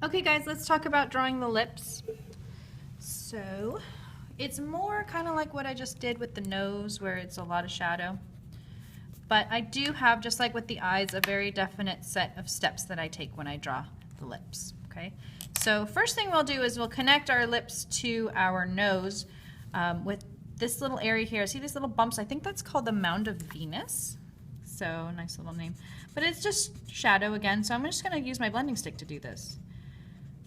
Okay guys, let's talk about drawing the lips. So it's more kind of like what I just did with the nose where it's a lot of shadow. But I do have, just like with the eyes, a very definite set of steps that I take when I draw the lips, okay? So first thing we'll do is we'll connect our lips to our nose with this little area here. See these little bumps? I think that's called the Mound of Venus. So nice little name. But it's just shadow again, so I'm just gonna use my blending stick to do this.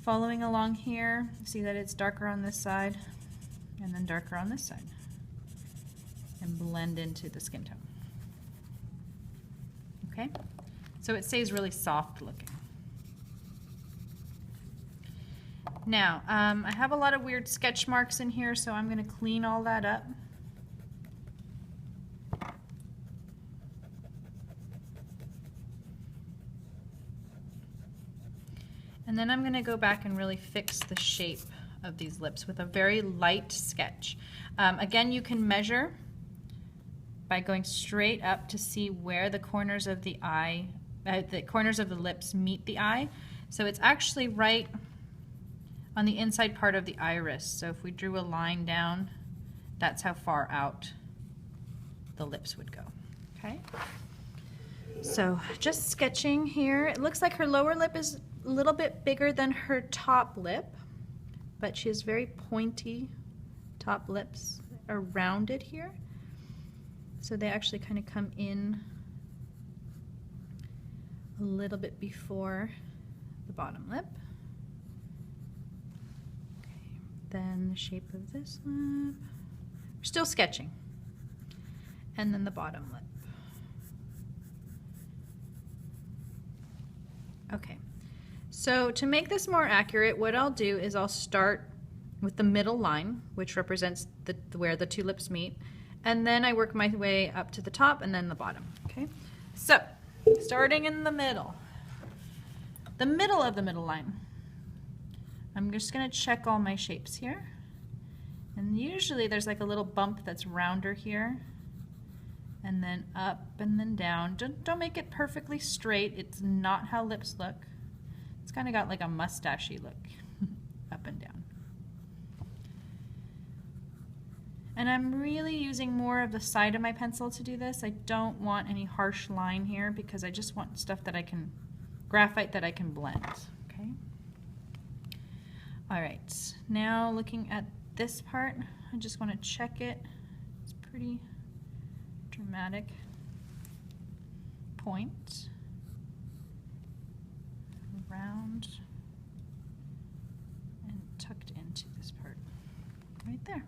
Following along here, see that it's darker on this side and then darker on this side, and blend into the skin tone. Okay, so it stays really soft looking. Now, I have a lot of weird sketch marks in here, so I'm going to clean all that up. And then I'm going to go back and really fix the shape of these lips with a very light sketch. Again, you can measure by going straight up to see where the corners of the eye, the corners of the lips meet the eye. So it's actually right on the inside part of the iris. So if we drew a line down, that's how far out the lips would go. Okay. So just sketching here. It looks like her lower lip is a little bit bigger than her top lip, but she has very pointy top lips, are rounded here. So they actually kind of come in a little bit before the bottom lip. Okay. Then the shape of this lip. We're still sketching. And then the bottom lip. Okay. So to make this more accurate, what I'll do is I'll start with the middle line, which represents where the two lips meet, and then I work my way up to the top and then the bottom. Okay, so starting in the middle of the middle line, I'm just going to check all my shapes here, and usually there's like a little bump that's rounder here, and then up and then down. Don't make it perfectly straight. It's not how lips look. It's kind of got like a mustachy look up and down. And I'm really using more of the side of my pencil to do this. I don't want any harsh line here because I just want stuff that I can, graphite that I can blend, okay? All right, now looking at this part, I just want to check it. It's pretty dramatic point. Round and tucked into this part right there.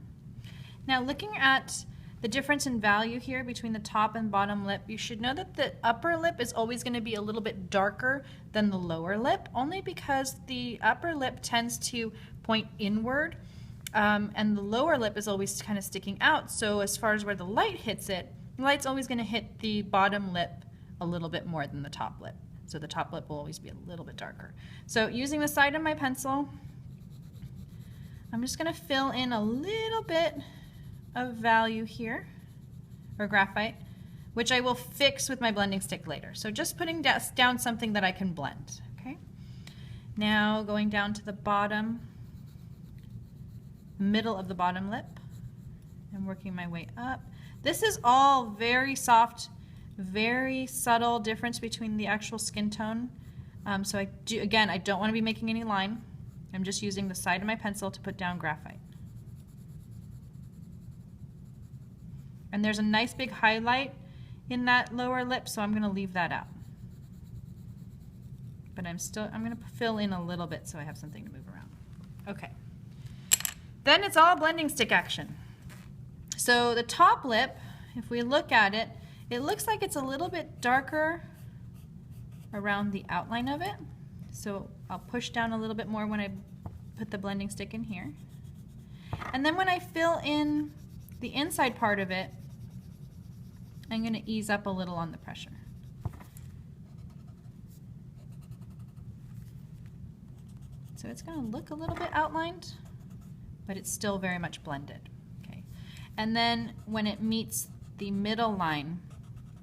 Now looking at the difference in value here between the top and bottom lip, you should know that the upper lip is always going to be a little bit darker than the lower lip, only because the upper lip tends to point inward and the lower lip is always kind of sticking out. So as far as where the light hits it, the light's always going to hit the bottom lip a little bit more than the top lip. So the top lip will always be a little bit darker. So using the side of my pencil, I'm just going to fill in a little bit of value here, or graphite, which I will fix with my blending stick later. So just putting down something that I can blend, okay? Now going down to the bottom, middle of the bottom lip, and working my way up. This is all very soft, very subtle difference between the actual skin tone. So I don't want to be making any line. I'm just using the side of my pencil to put down graphite. And there's a nice big highlight in that lower lip, so I'm going to leave that out. But I'm going to fill in a little bit so I have something to move around. Okay. Then it's all blending stick action. So the top lip, if we look at it, it looks like it's a little bit darker around the outline of it. So I'll push down a little bit more when I put the blending stick in here. And then when I fill in the inside part of it, I'm going to ease up a little on the pressure. So it's going to look a little bit outlined, but it's still very much blended. Okay. And then when it meets the middle line,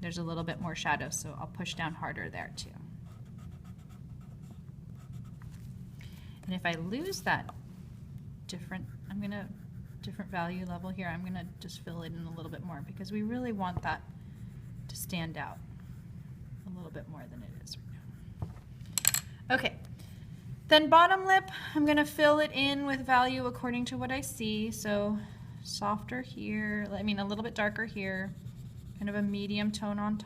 there's a little bit more shadow, so I'll push down harder there too. And if I lose that different value level here, I'm gonna just fill it in a little bit more because we really want that to stand out a little bit more than it is right now. Okay, then bottom lip, I'm gonna fill it in with value according to what I see. So softer here, I mean a little bit darker here, kind of a medium tone on top.